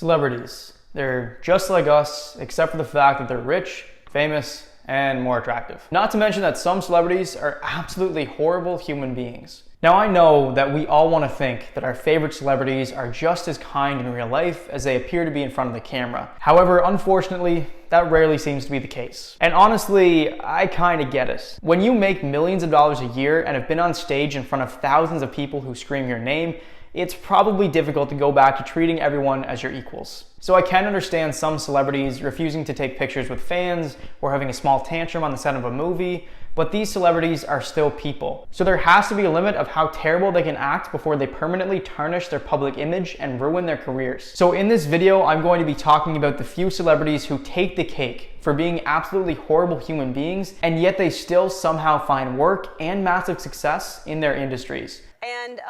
Celebrities. They're just like us, except for the fact that they're rich, famous, and more attractive. Not to mention that some celebrities are absolutely horrible human beings. Now I know that we all want to think that our favorite celebrities are just as kind in real life as they appear to be in front of the camera. However, unfortunately, that rarely seems to be the case. And honestly, I kind of get it. When you make millions of dollars a year and have been on stage in front of thousands of people who scream your name, it's probably difficult to go back to treating everyone as your equals. So I can understand some celebrities refusing to take pictures with fans or having a small tantrum on the set of a movie, but these celebrities are still people. So there has to be a limit of how terrible they can act before they permanently tarnish their public image and ruin their careers. So in this video, I'm going to be talking about the few celebrities who take the cake for being absolutely horrible human beings, and yet they still somehow find work and massive success in their industries. And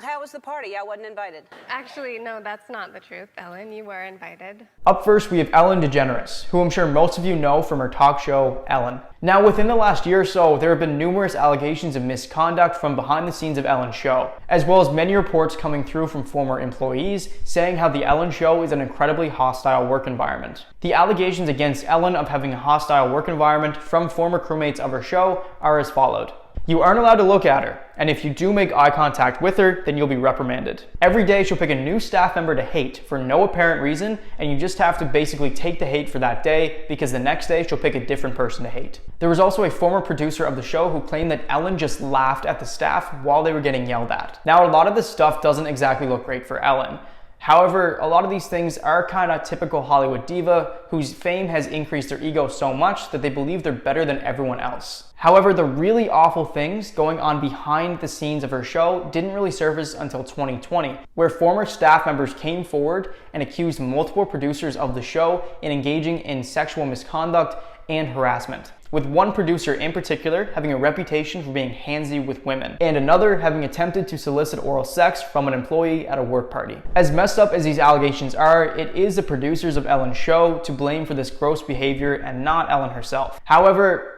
how was the party? I wasn't invited. Actually, no, that's not the truth, Ellen. You were invited. Up first, we have Ellen Degeneres, who I'm sure most of you know from her talk show, Ellen. Now, within the last year or so, there have been numerous allegations of misconduct from behind the scenes of Ellen's show, as well as many reports coming through from former employees saying how the Ellen show is an incredibly hostile work environment. The allegations against Ellen of having a hostile work environment from former crewmates of her show are as followed. You aren't allowed to look at her, and if you do make eye contact with her, then you'll be reprimanded. Every day she'll pick a new staff member to hate for no apparent reason, and you just have to basically take the hate for that day, because the next day she'll pick a different person to hate. There was also a former producer of the show who claimed that Ellen just laughed at the staff while they were getting yelled at. Now, a lot of this stuff doesn't exactly look great for Ellen. However, a lot of these things are kind of typical Hollywood diva whose fame has increased their ego so much that they believe they're better than everyone else. However, the really awful things going on behind the scenes of her show didn't really surface until 2020, where former staff members came forward and accused multiple producers of the show in engaging in sexual misconduct and harassment, with one producer in particular having a reputation for being handsy with women, and another having attempted to solicit oral sex from an employee at a work party. As messed up as these allegations are, it is the producers of Ellen's show to blame for this gross behavior and not Ellen herself. However,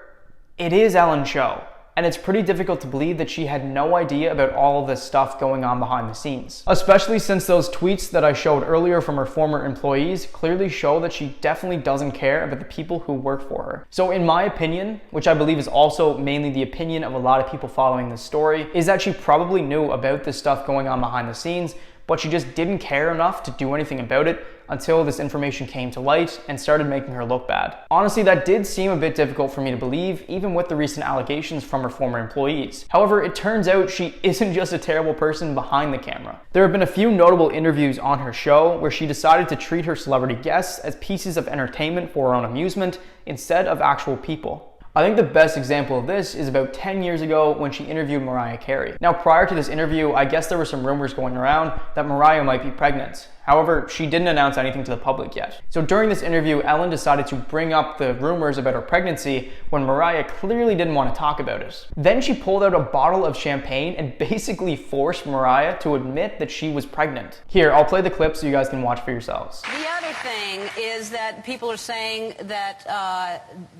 it is Ellen's show, and it's pretty difficult to believe that she had no idea about all of this stuff going on behind the scenes. Especially since those tweets that I showed earlier from her former employees clearly show that she definitely doesn't care about the people who work for her. So in my opinion, which I believe is also mainly the opinion of a lot of people following this story, is that she probably knew about this stuff going on behind the scenes, but she just didn't care enough to do anything about it until this information came to light and started making her look bad. Honestly, that did seem a bit difficult for me to believe, even with the recent allegations from her former employees. However, it turns out she isn't just a terrible person behind the camera. There have been a few notable interviews on her show where she decided to treat her celebrity guests as pieces of entertainment for her own amusement instead of actual people. I think the best example of this is about 10 years ago when she interviewed Mariah Carey. Now, prior to this interview, I guess there were some rumors going around that Mariah might be pregnant. However, she didn't announce anything to the public yet. So during this interview, Ellen decided to bring up the rumors about her pregnancy when Mariah clearly didn't want to talk about it. Then she pulled out a bottle of champagne and basically forced Mariah to admit that she was pregnant. Here, I'll play the clip so you guys can watch for yourselves. The other thing is that people are saying that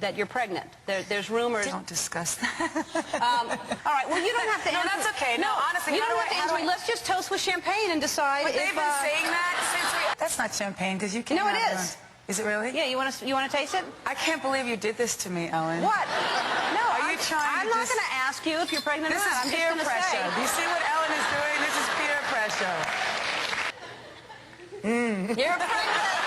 that you're pregnant. There's rumors. Don't discuss that. All right. Well, you don't have to. No, answer. that's okay. No, honestly, you don't how have do to I- answer me. Let's just toast with champagne and decide. But they've if, been saying that since we... That's not champagne, because you can't No, it have is. one. Is it really? Yeah. You want to taste it? I can't believe you did this to me, Ellen. What? No. Are you trying I'm to not just- going to ask you if you're pregnant This or not. is I'm peer just going to pressure. say. Do you see what Ellen is doing? This is peer pressure. You're pregnant.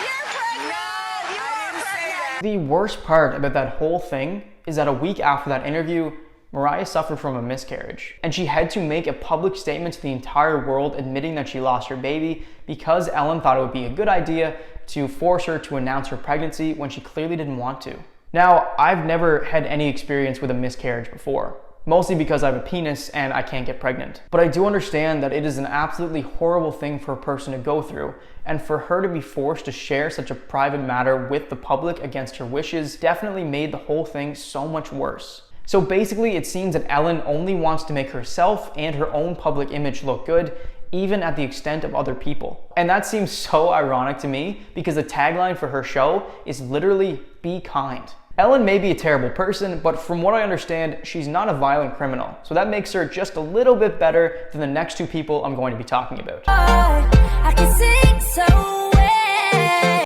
You're pregnant. No, you I are didn't say pregnant. that. The worst part about that whole thing is that a week after that interview, Mariah suffered from a miscarriage, and she had to make a public statement to the entire world admitting that she lost her baby because Ellen thought it would be a good idea to force her to announce her pregnancy when she clearly didn't want to. Now, I've never had any experience with a miscarriage before, mostly because I have a penis and I can't get pregnant. But I do understand that it is an absolutely horrible thing for a person to go through, and for her to be forced to share such a private matter with the public against her wishes definitely made the whole thing so much worse. So basically, it seems that Ellen only wants to make herself and her own public image look good, even at the extent of other people. And that seems so ironic to me because the tagline for her show is literally, "Be kind." Ellen may be a terrible person, but from what I understand, she's not a violent criminal. So that makes her just a little bit better than the next two people I'm going to be talking about. I can sing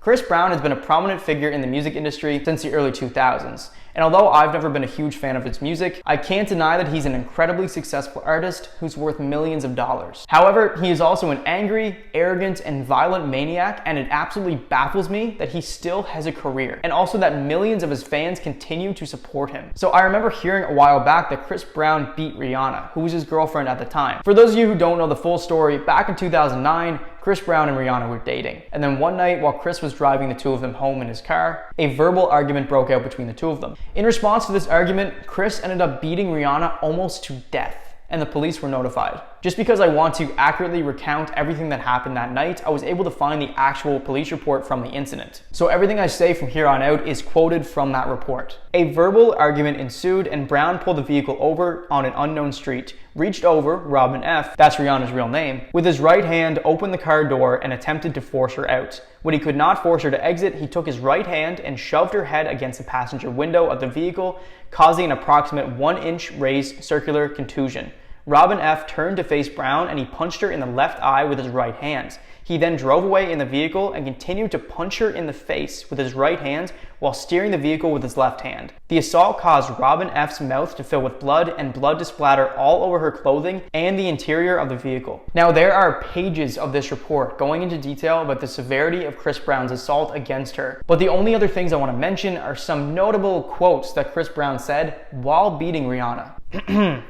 Chris Brown has been a prominent figure in the music industry since the early 2000s. And although I've never been a huge fan of his music, I can't deny that he's an incredibly successful artist who's worth millions of dollars. However, he is also an angry, arrogant, and violent maniac, and it absolutely baffles me that he still has a career, and also that millions of his fans continue to support him. So I remember hearing a while back that Chris Brown beat Rihanna, who was his girlfriend at the time. For those of you who don't know the full story, back in 2009, Chris Brown and Rihanna were dating. And then one night, while Chris was driving the two of them home in his car, a verbal argument broke out between the two of them. In response to this argument, Chris ended up beating Rihanna almost to death, and the police were notified. Just because I want to accurately recount everything that happened that night, I was able to find the actual police report from the incident. So everything I say from here on out is quoted from that report. A verbal argument ensued, and Brown pulled the vehicle over on an unknown street, reached over Robin F., that's Rihanna's real name, with his right hand, opened the car door and attempted to force her out. When he could not force her to exit, he took his right hand and shoved her head against the passenger window of the vehicle, causing an approximate 1-inch raised circular contusion. Robin F. turned to face Brown and he punched her in the left eye with his right hand. He then drove away in the vehicle and continued to punch her in the face with his right hand while steering the vehicle with his left hand. The assault caused Robin F.'s mouth to fill with blood and blood to splatter all over her clothing and the interior of the vehicle. Now, there are pages of this report going into detail about the severity of Chris Brown's assault against her. But the only other things I want to mention are some notable quotes that Chris Brown said while beating Rihanna.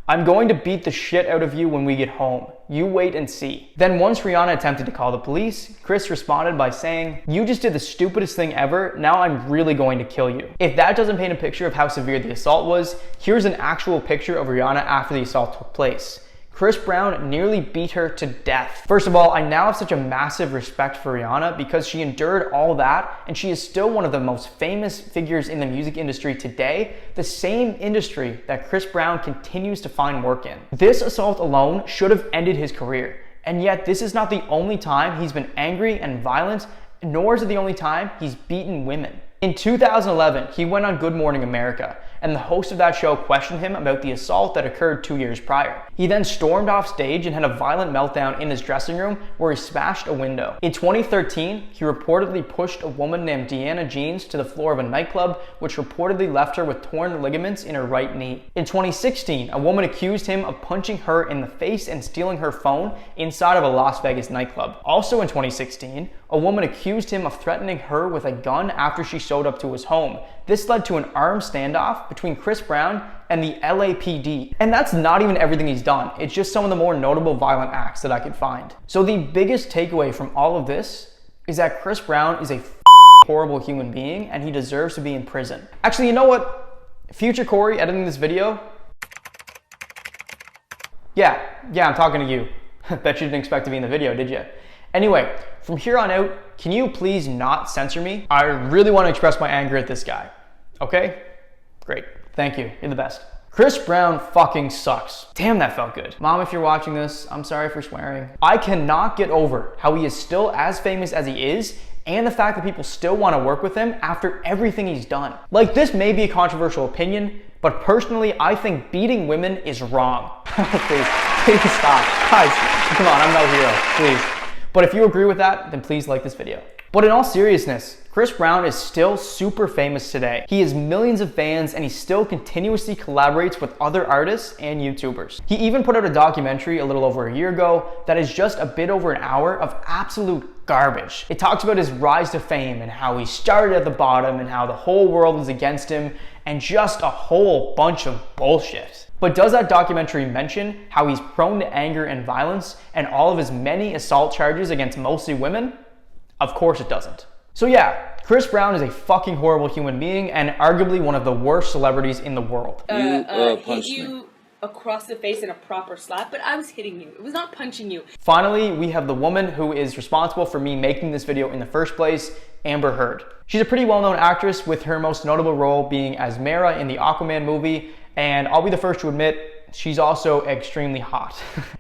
"I'm going to beat the shit out of you when we get home. You wait and see." Then once Rihanna attempted to call the police, Chris responded by saying, "You just did the stupidest thing ever. Now I'm really going to kill you." If that doesn't paint a picture of how severe the assault was, here's an actual picture of Rihanna after the assault took place. Chris Brown nearly beat her to death. First of all, I now have such a massive respect for Rihanna because she endured all that and she is still one of the most famous figures in the music industry today, the same industry that Chris Brown continues to find work in. This assault alone should have ended his career, and yet this is not the only time he's been angry and violent, nor is it the only time he's beaten women. In 2011, he went on Good Morning America, and the host of that show questioned him about the assault that occurred 2 years prior. He then stormed off stage and had a violent meltdown in his dressing room where he smashed a window. In 2013, he reportedly pushed a woman named Deanna Jeans to the floor of a nightclub, which reportedly left her with torn ligaments in her right knee. In 2016, a woman accused him of punching her in the face and stealing her phone inside of a Las Vegas nightclub. Also in 2016, a woman accused him of threatening her with a gun after she showed up to his home. This led to an armed standoff between Chris Brown and the LAPD. And that's not even everything he's done. It's just some of the more notable violent acts that I could find. So the biggest takeaway from all of this is that Chris Brown is a horrible human being and he deserves to be in prison. Actually, you know what? Future Corey editing this video? Yeah, I'm talking to you. Bet you didn't expect to be in the video, did you? Anyway, from here on out, can you please not censor me? I really want to express my anger at this guy. Okay? Great. Thank you. You're the best. Chris Brown fucking sucks. Damn, that felt good. Mom, if you're watching this, I'm sorry for swearing. I cannot get over how he is still as famous as he is and the fact that people still want to work with him after everything he's done. Like, this may be a controversial opinion, but personally, I think beating women is wrong. please stop. Guys, come on, I'm no hero, please. But if you agree with that, then please like this video. But in all seriousness, Chris Brown is still super famous today. He has millions of fans and he still continuously collaborates with other artists and YouTubers. He even put out a documentary a little over a year ago that is just a bit over an hour of absolute garbage. It talks about his rise to fame and how he started at the bottom and how the whole world was against him and just a whole bunch of bullshit. But does that documentary mention how he's prone to anger and violence and all of his many assault charges against mostly women? Of course it doesn't. So yeah, Chris Brown is a fucking horrible human being and arguably one of the worst celebrities in the world. Hit you across the face in a proper slap, but I was hitting you. It was not punching you. Finally, we have the woman who is responsible for me making this video in the first place, Amber Heard. She's a pretty well-known actress with her most notable role being as Mera in the Aquaman movie, and I'll be the first to admit, she's also extremely hot.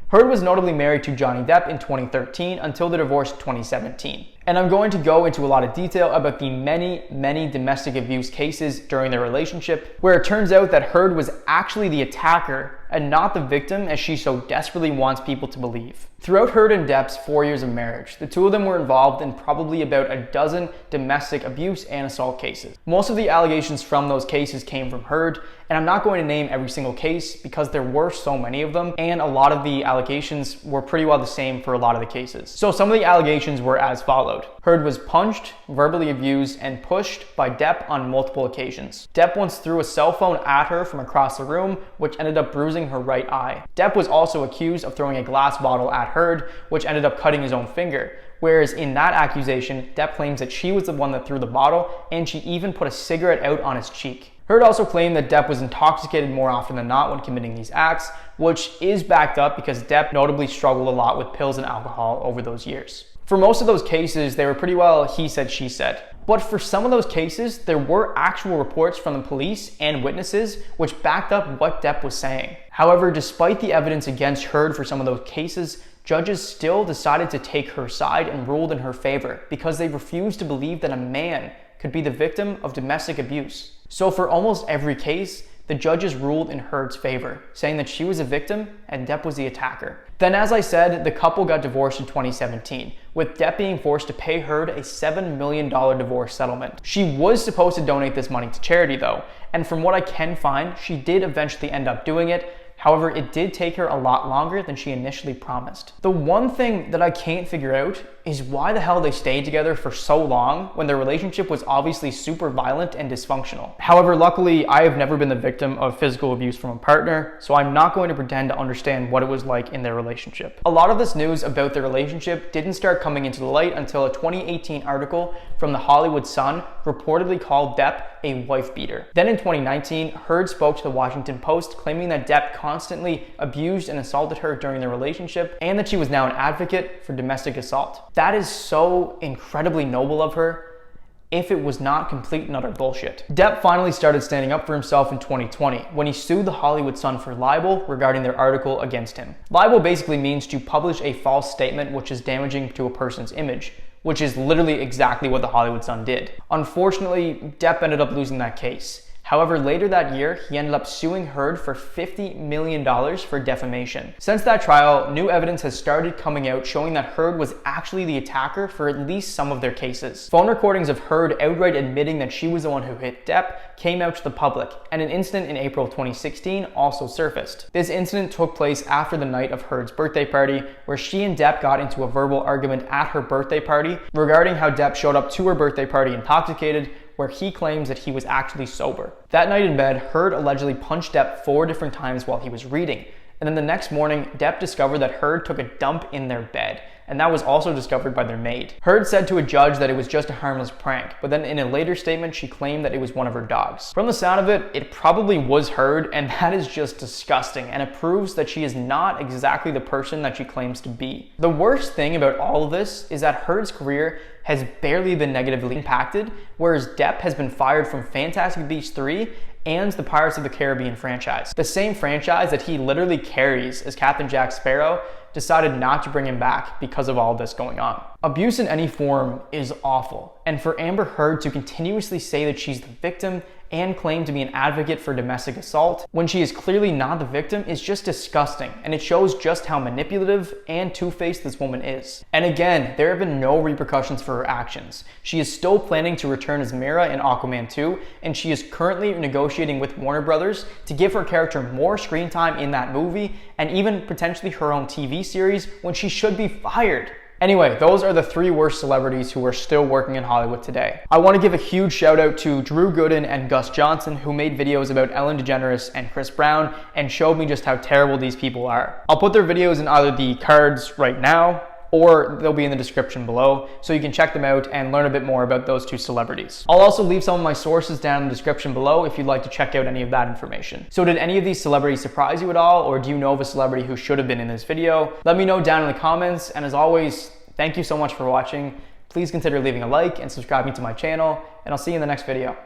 Heard was notably married to Johnny Depp in 2013 until the divorce in 2017. And I'm going to go into a lot of detail about the many domestic abuse cases during their relationship, where it turns out that Heard was actually the attacker and not the victim, as she so desperately wants people to believe. Throughout Heard and Depp's 4 years of marriage, the two of them were involved in probably about a dozen domestic abuse and assault cases. Most of the allegations from those cases came from Heard, and I'm not going to name every single case because there were so many of them, and a lot of the allegations were pretty well the same for a lot of the cases. So some of the allegations were as followed. Heard was punched, verbally abused, and pushed by Depp on multiple occasions. Depp once threw a cell phone at her from across the room, which ended up bruising her right eye. Depp was also accused of throwing a glass bottle at Heard, which ended up cutting his own finger. Whereas in that accusation, Depp claims that she was the one that threw the bottle, and she even put a cigarette out on his cheek. Heard also claimed that Depp was intoxicated more often than not when committing these acts, which is backed up because Depp notably struggled a lot with pills and alcohol over those years. For most of those cases, they were pretty well he said, she said. But for some of those cases, there were actual reports from the police and witnesses which backed up what Depp was saying. However, despite the evidence against Heard for some of those cases, judges still decided to take her side and ruled in her favor because they refused to believe that a man could be the victim of domestic abuse. So for almost every case, the judges ruled in Heard's favor, saying that she was a victim and Depp was the attacker. Then, as I said, the couple got divorced in 2017, with Depp being forced to pay Heard a $7 million divorce settlement. She was supposed to donate this money to charity though, and from what I can find, she did eventually end up doing it. However, it did take her a lot longer than she initially promised. The one thing that I can't figure out is why the hell they stayed together for so long when their relationship was obviously super violent and dysfunctional. However, luckily, I have never been the victim of physical abuse from a partner, so I'm not going to pretend to understand what it was like in their relationship. A lot of this news about their relationship didn't start coming into the light until a 2018 article from the Hollywood Sun reportedly called Depp a wife beater. Then in 2019, Heard spoke to the Washington Post claiming that Depp constantly abused and assaulted her during their relationship and that she was now an advocate for domestic assault. That is so incredibly noble of her, if it was not complete and utter bullshit. Depp finally started standing up for himself in 2020 when he sued the Hollywood Sun for libel regarding their article against him. Libel basically means to publish a false statement which is damaging to a person's image, which is literally exactly what the Hollywood Sun did. Unfortunately, Depp ended up losing that case. However, later that year, he ended up suing Heard for $50 million for defamation. Since that trial, new evidence has started coming out showing that Heard was actually the attacker for at least some of their cases. Phone recordings of Heard outright admitting that she was the one who hit Depp came out to the public, and an incident in April 2016 also surfaced. This incident took place after the night of Heard's birthday party, where she and Depp got into a verbal argument at her birthday party regarding how Depp showed up to her birthday party intoxicated, where he claims that he was actually sober. That night in bed, Heard allegedly punched Depp 4 different times while he was reading. And then the next morning, Depp discovered that Heard took a dump in their bed, and that was also discovered by their maid. Heard said to a judge that it was just a harmless prank, but then in a later statement, she claimed that it was one of her dogs. From the sound of it, it probably was Heard, and that is just disgusting, and it proves that she is not exactly the person that she claims to be. The worst thing about all of this is that Heard's career has barely been negatively impacted, whereas Depp has been fired from Fantastic Beasts 3 and the Pirates of the Caribbean franchise. The same franchise that he literally carries as Captain Jack Sparrow decided not to bring him back because of all this going on. Abuse in any form is awful, and for Amber Heard to continuously say that she's the victim and claim to be an advocate for domestic assault when she is clearly not the victim is just disgusting, and it shows just how manipulative and two-faced this woman is. And again, there have been no repercussions for her actions. She is still planning to return as Mera in Aquaman 2, and she is currently negotiating with Warner Brothers to give her character more screen time in that movie and even potentially her own TV series when she should be fired. Anyway, those are the 3 worst celebrities who are still working in Hollywood today. I want to give a huge shout out to Drew Gooden and Gus Johnson, who made videos about Ellen DeGeneres and Chris Brown and showed me just how terrible these people are. I'll put their videos in either the cards right now or they'll be in the description below, so you can check them out and learn a bit more about those 2 celebrities. I'll also leave some of my sources down in the description below if you'd like to check out any of that information. So did any of these celebrities surprise you at all, or do you know of a celebrity who should have been in this video? Let me know down in the comments, and as always, thank you so much for watching. Please consider leaving a like and subscribing to my channel, and I'll see you in the next video.